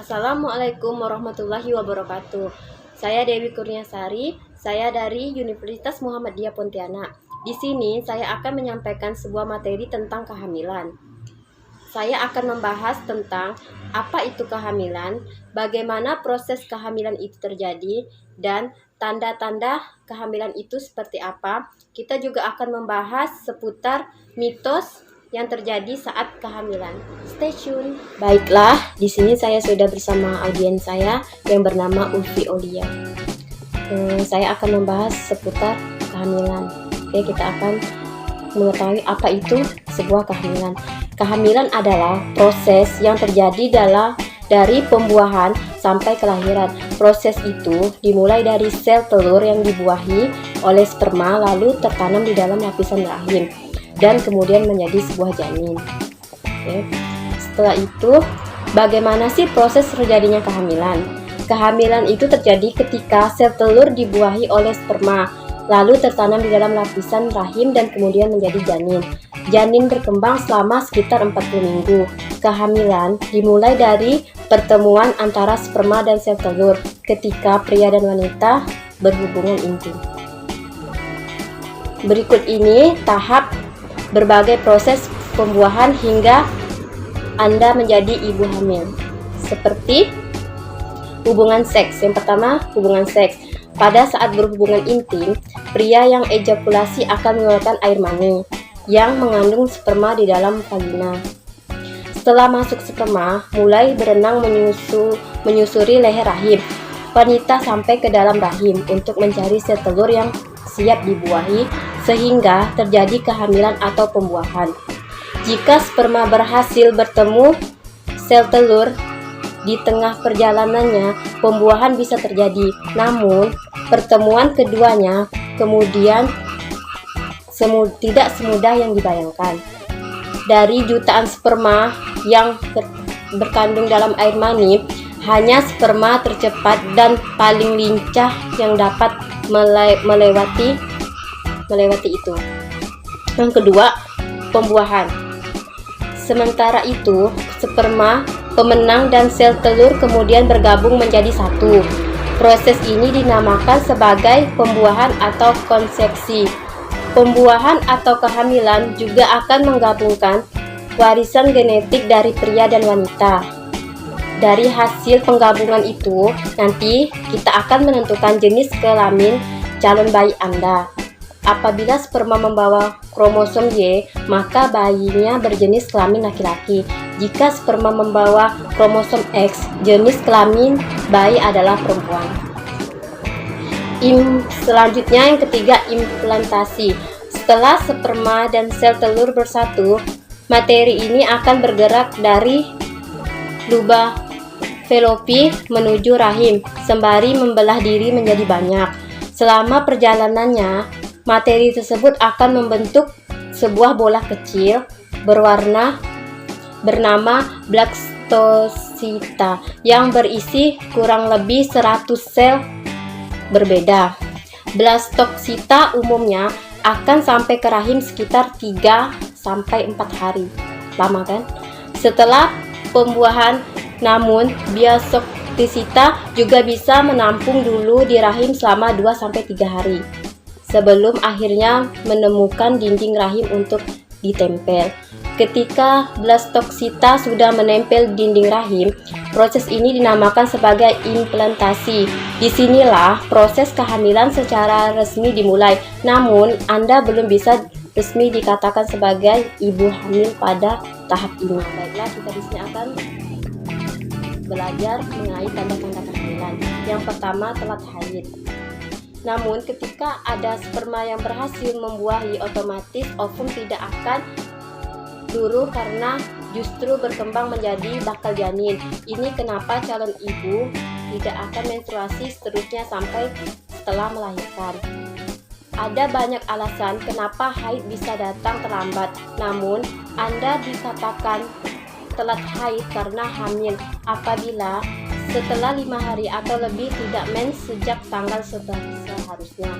Assalamualaikum warahmatullahi wabarakatuh. Saya Dewi Kurniasari, saya dari Universitas Muhammadiyah Pontianak. Di sini saya akan menyampaikan sebuah materi tentang kehamilan. Saya akan membahas tentang apa itu kehamilan, bagaimana proses kehamilan itu terjadi, dan tanda-tanda kehamilan itu seperti apa. Kita juga akan membahas seputar mitos yang terjadi saat kehamilan. Stay tune. Baiklah, di sini saya sudah bersama audiens saya yang bernama Ulfi Olia. Saya akan membahas seputar kehamilan. Oke, kita akan mengetahui apa itu sebuah kehamilan. Kehamilan adalah proses yang terjadi dari pembuahan sampai kelahiran. Proses itu dimulai dari sel telur yang dibuahi oleh sperma lalu tertanam di dalam lapisan rahim dan kemudian menjadi sebuah janin. Oke. Setelah itu, bagaimana sih proses terjadinya kehamilan? Kehamilan itu terjadi ketika sel telur dibuahi oleh sperma, lalu tertanam di dalam lapisan rahim dan kemudian menjadi janin. Janin berkembang selama sekitar 40 minggu. Kehamilan dimulai dari pertemuan antara sperma dan sel telur ketika pria dan wanita berhubungan intim. Berikut ini tahap berbagai proses pembuahan hingga Anda menjadi ibu hamil. Seperti hubungan seks. Yang pertama, hubungan seks. Pada saat berhubungan intim, pria yang ejakulasi akan mengeluarkan air mani yang mengandung sperma di dalam vagina. Setelah masuk sperma, mulai berenang menyusuri leher rahim. Wanita sampai ke dalam rahim untuk mencari sel telur yang siap dibuahi sehingga terjadi kehamilan atau pembuahan. Jika sperma berhasil bertemu sel telur di tengah perjalanannya, pembuahan bisa terjadi. Namun, pertemuan keduanya kemudian tidak semudah yang dibayangkan. Dari jutaan sperma yang berkandung dalam air mani, hanya sperma tercepat dan paling lincah yang dapat melewati itu. Yang kedua, pembuahan. Sementara itu, sperma, pemenang dan sel telur kemudian bergabung menjadi satu. Proses ini dinamakan sebagai pembuahan atau konsepsi. Pembuahan atau kehamilan juga akan menggabungkan warisan genetik dari pria dan wanita. Dari hasil penggabungan itu, nanti kita akan menentukan jenis kelamin calon bayi Anda. Apabila sperma membawa kromosom Y, maka bayinya berjenis kelamin laki-laki. Jika sperma membawa kromosom X, jenis kelamin bayi adalah perempuan. Selanjutnya yang ketiga, implantasi. Setelah sperma dan sel telur bersatu, materi ini akan bergerak dari lubang Fallopi menuju rahim, sembari membelah diri menjadi banyak. Selama perjalanannya, materi tersebut akan membentuk sebuah bola kecil berwarna bernama blastosita yang berisi kurang lebih 100 sel berbeda. Blastosita umumnya akan sampai ke rahim sekitar 3-4 hari. Lama kan? Setelah pembuahan, namun blastosita juga bisa menampung dulu di rahim selama 2-3 hari sebelum akhirnya menemukan dinding rahim untuk ditempel. Ketika blastosita sudah menempel dinding rahim, proses ini dinamakan sebagai implantasi. Disinilah proses kehamilan secara resmi dimulai. Namun, Anda belum bisa resmi dikatakan sebagai ibu hamil pada tahap ini. Baiklah, kita di sini akan belajar mengenai tanda-tanda kehamilan. Yang pertama, telat haid. Namun, ketika ada sperma yang berhasil membuahi, otomatis ovum tidak akan luruh karena justru berkembang menjadi bakal janin. Ini kenapa calon ibu tidak akan menstruasi seterusnya sampai setelah melahirkan. Ada banyak alasan kenapa haid bisa datang terlambat. Namun, Anda dikatakan telat haid karena hamil apabila setelah 5 hari atau lebih tidak mens sejak tanggal seharusnya.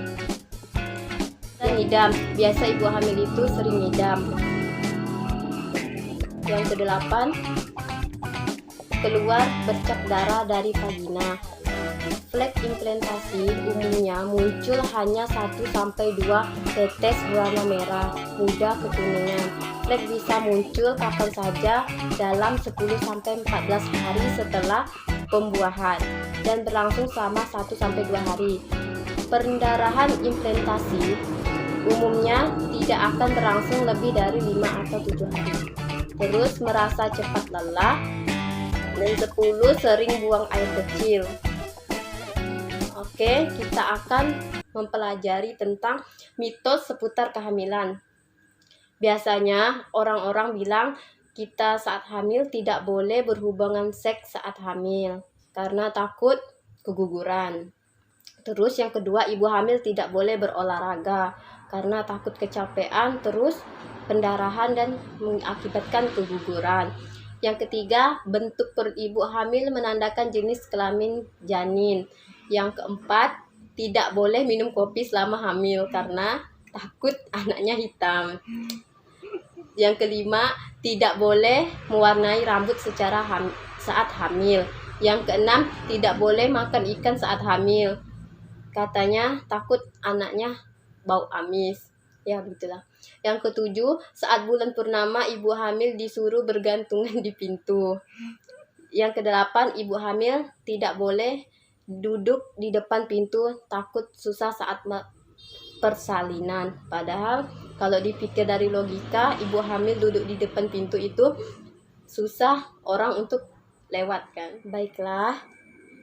Dan ngidam, biasa ibu hamil itu sering ngidam. Yang kedelapan, keluar bercak darah dari vagina. Flek implantasi umumnya muncul hanya 1-2 tetes warna merah muda kekuningan. Flek bisa muncul kapan saja dalam 10-14 hari setelah pembuahan dan berlangsung selama 1-2 hari. Pendarahan implantasi umumnya tidak akan berlangsung lebih dari 5 atau 7 hari. Terus merasa cepat lelah. Dan 10, sering buang air kecil. Oke, kita akan mempelajari tentang mitos seputar kehamilan. Biasanya orang-orang bilang kita saat hamil tidak boleh berhubungan seks saat hamil karena takut keguguran. Terus yang kedua, ibu hamil tidak boleh berolahraga karena takut kecapean, terus pendarahan dan mengakibatkan keguguran. Yang ketiga, bentuk perut ibu hamil menandakan jenis kelamin janin. Yang keempat, tidak boleh minum kopi selama hamil karena takut anaknya hitam. Yang kelima, tidak boleh mewarnai rambut saat hamil. Yang keenam, tidak boleh makan ikan saat hamil. Katanya takut anaknya bau amis. Ya begitulah. Yang ketujuh, saat bulan purnama ibu hamil disuruh bergantungan di pintu. Yang kedelapan, ibu hamil tidak boleh duduk di depan pintu, takut susah saat persalinan. Padahal kalau dipikir dari logika, ibu hamil duduk di depan pintu itu susah orang untuk lewat kan. Baiklah,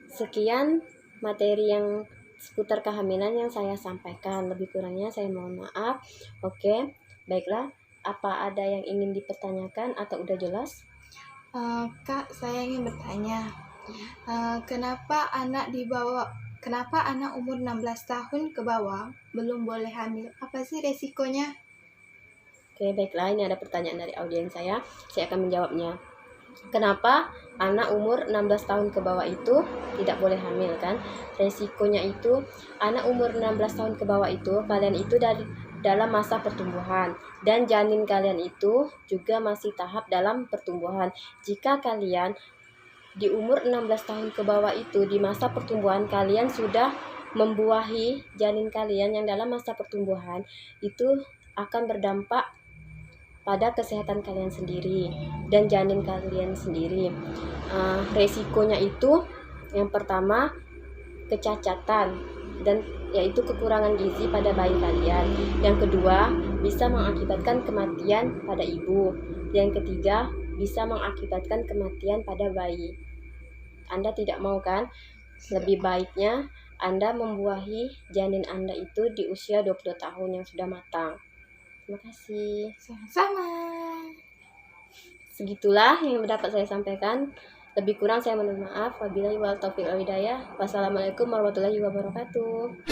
sekian materi yang seputar kehamilan yang saya sampaikan. Lebih kurangnya saya mohon maaf. Oke, baiklah. Apa ada yang ingin dipertanyakan atau udah jelas? Kak, saya ingin bertanya, kenapa anak umur 16 tahun ke bawah belum boleh hamil? Apa sih resikonya? Oke, baiklah. Ini ada pertanyaan dari audiens saya akan menjawabnya. Kenapa anak umur 16 tahun ke bawah itu tidak boleh hamil kan? Resikonya itu, anak umur 16 tahun ke bawah itu, kalian itu dalam masa pertumbuhan, dan janin kalian itu juga masih tahap dalam pertumbuhan. Jika kalian di umur 16 tahun ke bawah itu, di masa pertumbuhan kalian sudah membuahi janin kalian yang dalam masa pertumbuhan, itu akan berdampak pada kesehatan kalian sendiri dan janin kalian sendiri. Resikonya itu yang pertama, kecacatan dan yaitu kekurangan gizi pada bayi kalian. Yang kedua, bisa mengakibatkan kematian pada ibu. Yang ketiga, bisa mengakibatkan kematian pada bayi. Anda tidak mau kan? Lebih baiknya Anda membuahi janin Anda itu di usia 20 tahun yang sudah matang. Terima kasih. Sama-sama. Segitulah yang dapat saya sampaikan. Lebih kurang saya mohon maaf. Wabillahi wal taufiq wal hidayah. Wassalamualaikum warahmatullahi wabarakatuh.